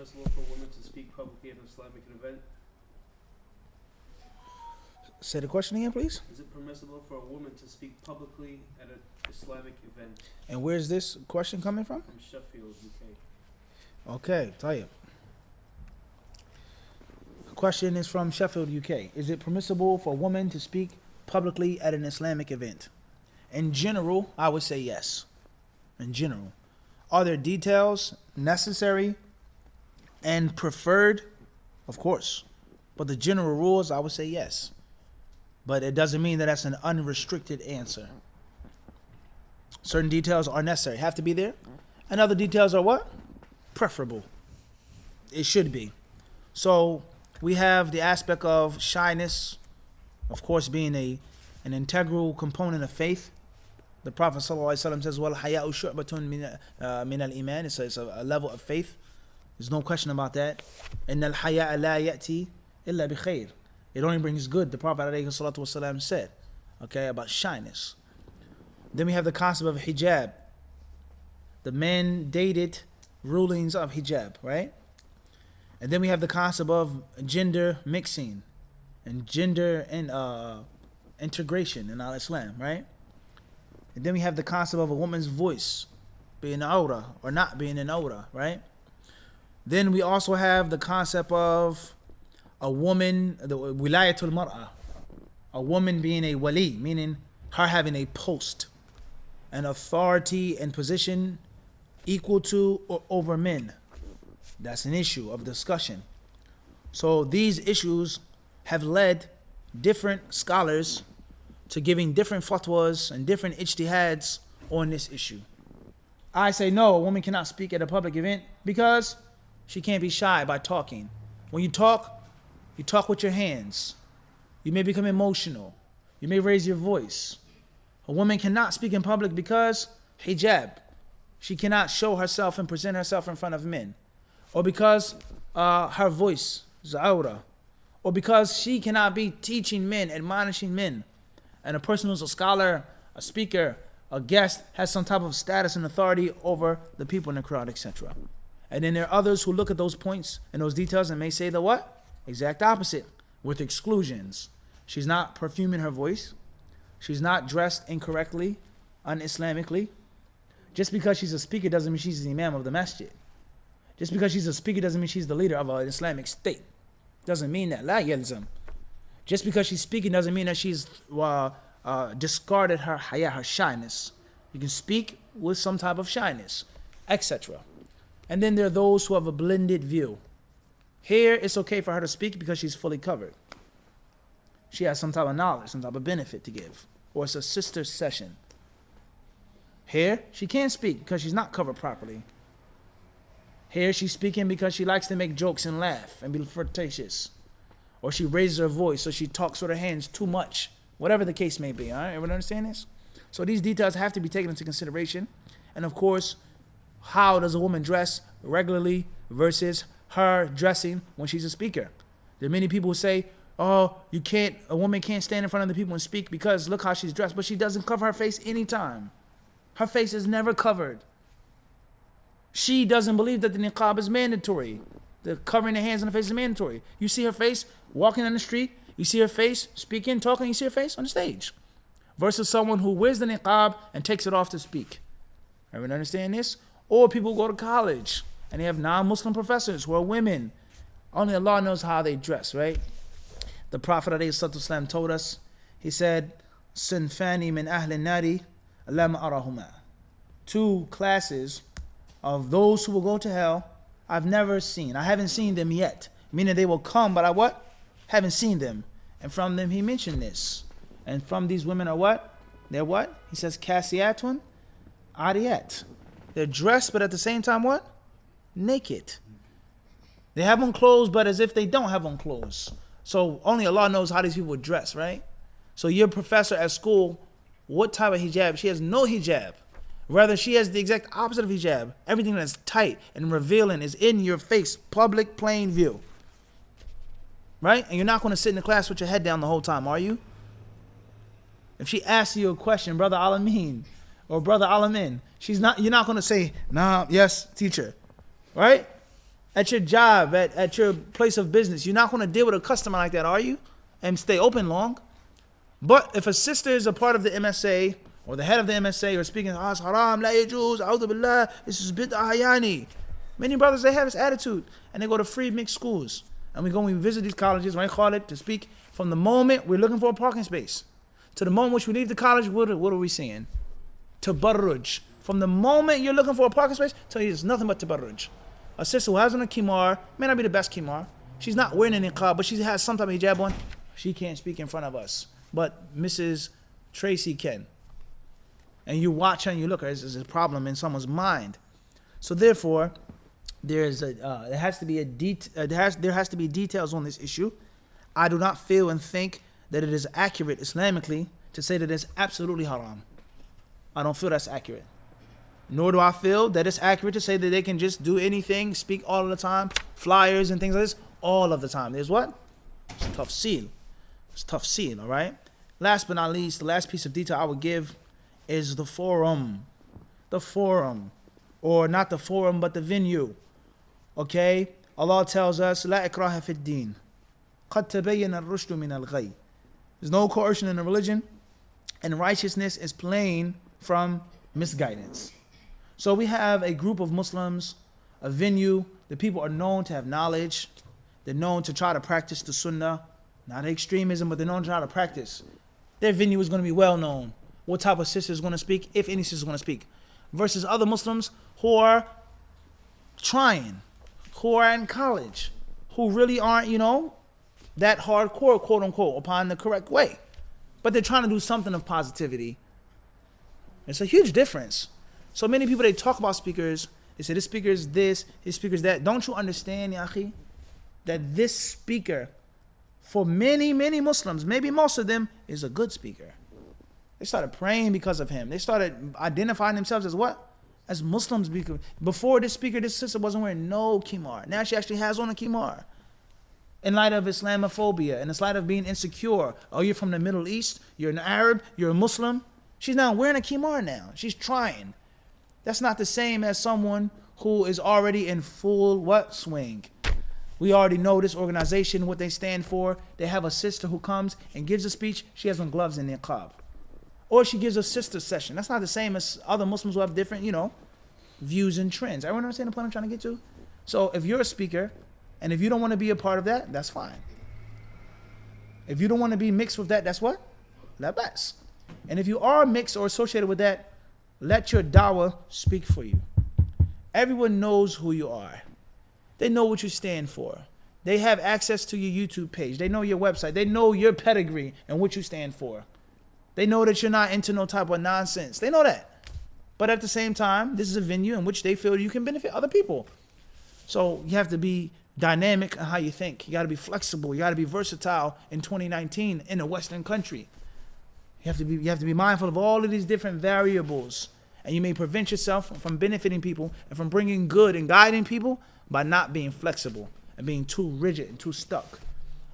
permissible for women to speak publicly at an Islamic event? Say the question again, please. Is it permissible for a woman to speak publicly at an Islamic event? And where's this question coming from? From Sheffield, UK. Okay, Tayyip. Question is from Sheffield, UK. Is it permissible for a woman to speak publicly at an Islamic event? In general, I would say yes. In general. Are there details necessary and preferred? Of course. But the general rules, I would say yes. But it doesn't mean that that's an unrestricted answer. Certain details are necessary, have to be there. And other details are what? Preferable. It should be. So we have the aspect of shyness, of course, being an integral component of faith. The Prophet ﷺ says, "Wal haya'u shu'batun min al-iman." It's a level of faith. There's no question about that. "Inna al-haya'a la ya'ti illa bi khair." It only brings good, the Prophet ﷺ said, okay, about shyness. Then we have the concept of hijab, the mandated rulings of hijab, right? And then we have the concept of gender mixing and gender and integration in Islam, right? And then we have the concept of a woman's voice being an aura or not being an aura, right? Then we also have the concept of a woman, the wilayatul mar'ah, a woman being a wali, meaning her having a post, an authority and position equal to or over men. That's an issue of discussion. So these issues have led different scholars to giving different fatwas and different ijtihads on this issue. I say no, a woman cannot speak at a public event because she can't be shy by talking. When you talk with your hands. You may become emotional. You may raise your voice. A woman cannot speak in public because hijab. She cannot show herself and present herself in front of men. Or because her voice is awra. Or because she cannot be teaching men, admonishing men. And a person who's a scholar, a speaker, a guest, has some type of status and authority over the people in the crowd, etc. And then there are others who look at those points and those details and may say the what? Exact opposite, with exclusions. She's not perfuming her voice. She's not dressed incorrectly, un-Islamically. Just because she's a speaker doesn't mean she's the imam of the masjid. Just because she's a speaker doesn't mean she's the leader of an Islamic state. Doesn't mean that. La yalzam. Just because she's speaking doesn't mean that she's discarded her haya, her shyness. You can speak with some type of shyness, etc. And then there are those who have a blended view. Here, it's okay for her to speak because she's fully covered. She has some type of knowledge, some type of benefit to give. Or it's a sister session. Here, she can't speak because she's not covered properly. Here, she's speaking because she likes to make jokes and laugh and be flirtatious. Or she raises her voice, so she talks with her hands too much. Whatever the case may be, all right? Everyone understand this? So these details have to be taken into consideration. And of course, how does a woman dress regularly versus her dressing when she's a speaker? There are many people who say, oh, a woman can't stand in front of the people and speak because look how she's dressed, but she doesn't cover her face anytime. Her face is never covered. She doesn't believe that the niqab is mandatory. The covering the hands and the face is mandatory. You see her face walking on the street, you see her face speaking, talking, you see her face on the stage. Versus someone who wears the niqab and takes it off to speak. Everyone understand this? Or people who go to college and they have non-Muslim professors who are women. Only Allah knows how they dress, right? The Prophet ﷺ told us, he said, Sinfani min ahli nari lam arahuma. Two classes of those who will go to hell, I've never seen. I haven't seen them yet. Meaning they will come, but I what? Haven't seen them. And from them he mentioned this. And from these women are what? They're what? He says, kasiyatun ariyat. They're dressed, but at the same time what? Naked. They have on clothes, but as if they don't have on clothes. So only Allah knows how these people dress, right? So your professor at school, what type of hijab? She has no hijab. Rather, she has the exact opposite of hijab. Everything that's tight and revealing is in your face, public, plain view. Right? And you're not going to sit in the class with your head down the whole time, are you? If she asks you a question, Brother Alameen or Brother Alamin, you're not going to say, nah, yes, teacher. Right? at your job, at your place of business. You're not going to deal with a customer like that, are you? And stay open long. But if a sister is a part of the MSA, or the head of the MSA, or speaking, it's haram, la yajuz, a'udhu billah, this is bid'ah hayani. Many brothers, they have this attitude, and they go to free mixed schools. And we visit these colleges, right, Khalid, to speak. From the moment we're looking for a parking space, to the moment which we leave the college, what are we seeing? Tabarruj. From the moment you're looking for a parking space, tell you it's nothing but tabarruj. A sister who has on a kimar, may not be the best kimar. She's not wearing any niqab, but she has some type of hijab on. She can't speak in front of us. But Mrs. Tracy can. And you watch her and you look at her, there's a problem in someone's mind. So therefore, there has to be details on this issue. I do not feel and think that it is accurate Islamically to say that it's absolutely haram. I don't feel that's accurate. Nor do I feel that it's accurate to say that they can just do anything, speak all of the time, flyers and things like this, all of the time. There's what? It's tafsil. It's tafsil, all right? Last but not least, the last piece of detail I would give is the forum. The forum. Or not the forum, but the venue. Okay? Allah tells us, La ikraha fid din. قَدْ تَبَيَّنَ الرُّشْدُ مِنَ الْغَيِّ. There's no coercion in the religion, and righteousness is plain from misguidance. So we have a group of Muslims, a venue. The people are known to have knowledge. They're known to try to practice the sunnah. Not extremism, but they're known to try to practice. Their venue is going to be well known. What type of sister is going to speak, if any sister is going to speak. Versus other Muslims who are trying, who are in college, who really aren't, that hardcore, quote unquote, upon the correct way. But they're trying to do something of positivity. It's a huge difference. So many people, they talk about speakers. They say this speaker is this, this speaker is that. Don't you understand, ya akhi, that this speaker, for many, many Muslims, maybe most of them, is a good speaker. They started praying because of him. They started identifying themselves as what? As Muslims. Before this speaker, this sister wasn't wearing no kimar. Now she actually has on a kimar. In light of Islamophobia, in light of being insecure. Oh, you're from the Middle East, you're an Arab, you're a Muslim. She's now wearing a kimar now. She's trying. That's not the same as someone who is already in full swing. We already know this organization, what they stand for. They have a sister who comes and gives a speech. She has on gloves and niqab. Or she gives a sister session. That's not the same as other Muslims who have different, views and trends. Everyone understand the point I'm trying to get to? So if you're a speaker, and if you don't want to be a part of that, that's fine. If you don't want to be mixed with that, that's what? La bas. And if you are mixed or associated with that, let your dawah speak for you. Everyone knows who you are. They know what you stand for. They have access to your YouTube page. They know your website. They know your pedigree and what you stand for. They know that you're not into no type of nonsense. They know that. But at the same time, this is a venue in which they feel you can benefit other people. So you have to be dynamic in how you think. You got to be flexible. You got to be versatile in 2019 in a Western country. You have to be mindful of all of these different variables. And you may prevent yourself from benefiting people and from bringing good and guiding people by not being flexible and being too rigid and too stuck.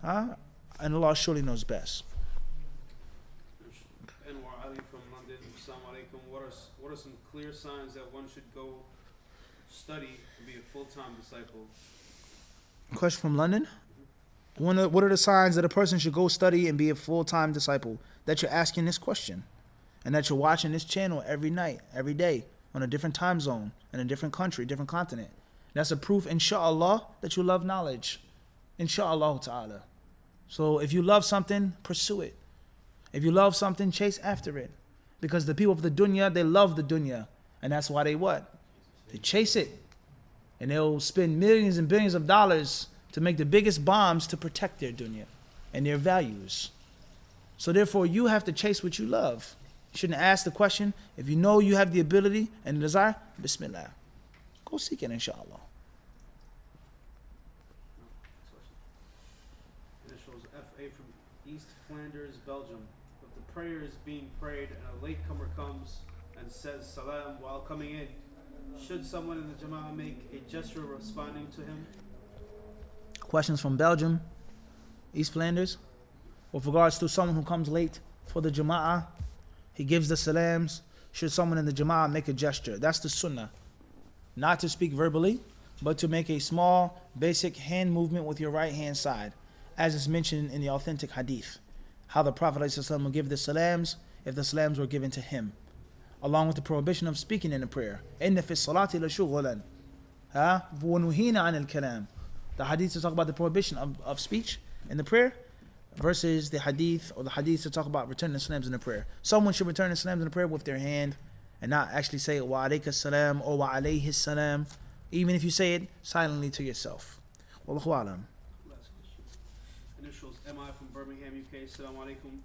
And Allah surely knows best. Anwar Ali from London. Assalamu alaikum. What are some clear signs that one should go study and be a full-time disciple? Question from London. What are the signs that a person should go study and be a full-time disciple? That you're asking this question. And that you're watching this channel every night, every day, on a different time zone, in a different country, different continent. That's a proof, inshallah, that you love knowledge. Inshallah ta'ala. So if you love something, pursue it. If you love something, chase after it. Because the people of the dunya, they love the dunya. And that's why they what? They chase it. And they'll spend millions and billions of dollars to make the biggest bombs to protect their dunya and their values. So therefore, you have to chase what you love. You shouldn't ask the question. If you know you have the ability and the desire, bismillah. Go seek it, inshallah. Initials FA from East Flanders, Belgium. If the prayer is being prayed and a latecomer comes and says salam while coming in, should someone in the Jama'ah make a gesture responding to him? Questions from Belgium, East Flanders. With regards to someone who comes late for the Jama'ah, he gives the salams. Should someone in the Jama'ah make a gesture? That's the sunnah. Not to speak verbally. but to make a small, basic hand movement with your right hand side, as is mentioned in the authentic hadith. How the Prophet ﷺ would give the salams if the salams were given to him, along with the prohibition of speaking in the prayer. إِنَّ فِي الصَّلَاةِ لَشُغُلًا وَنُهِينَ عَنِ الْكَلَامِ. The hadith to talk about the prohibition of speech in the prayer versus the hadith to talk about returning the salams in the prayer. Someone should return the salams in the prayer with their hand and not actually say wa alayka salam or wa alayhi salam, even if you say it silently to yourself. Wallahu alam. Last question. Initials MI from Birmingham, UK. Assalamu alaikum.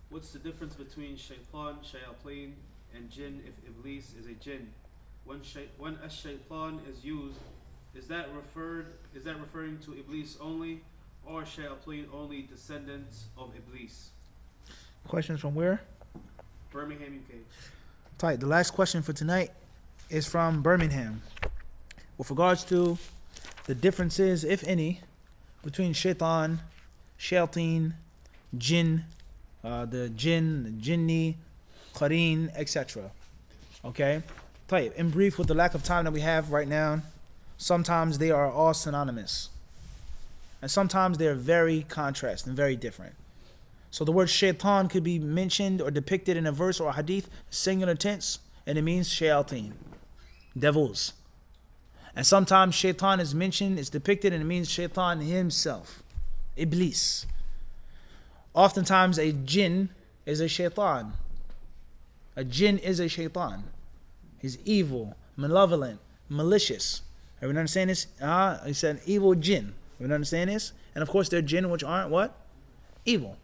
What's the difference between shaitan, shayateen, and jinn if Iblis is a jinn? When ash-shaytan is used, is that referring to Iblis only, or shayateen only descendants of Iblis? Questions from where? Birmingham, UK. Tight. The last question for tonight is from Birmingham. With regards to the differences, if any, between shaitan, shayateen, jinn, the jinni, qareen, etc. Okay? Tight. In brief, with the lack of time that we have right now, sometimes they are all synonymous. And sometimes they're very contrast and very different. So the word shaitan could be mentioned or depicted in a verse or a hadith, singular tense, and it means shayateen, devils. And sometimes shaitan is mentioned, it's depicted, and it means shaitan himself, Iblis. Oftentimes a jinn is a shaitan. A jinn is a shaitan. He's evil, malevolent, malicious. Everyone understand this? He said evil jinn. Everyone understand this? And of course there are jinn which aren't what? Evil,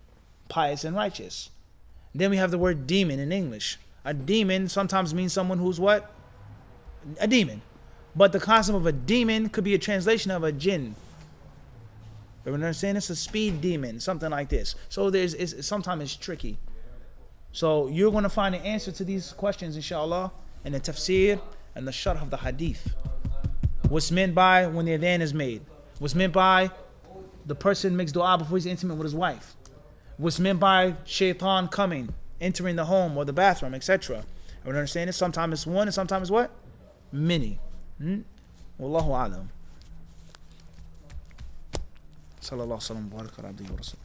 pious and righteous. Then we have the word demon in English. A demon sometimes means someone who's what? A demon. But the concept of a demon could be a translation of a jinn. Everyone understand this? A speed demon, something like this. So sometimes it's tricky. So you're going to find the answer to these questions, inshallah, in the tafsir and the sharh of the hadith. What's meant by when the adhan is made? What's meant by the person makes dua before he's intimate with his wife? What's meant by shaitan coming, entering the home or the bathroom, etc. Everyone understand this? Sometimes it's one and sometimes it's what? Many. Wallahu alam. Sallallahu alaihi wa sallam wa baraka ala abdihi wa rasul.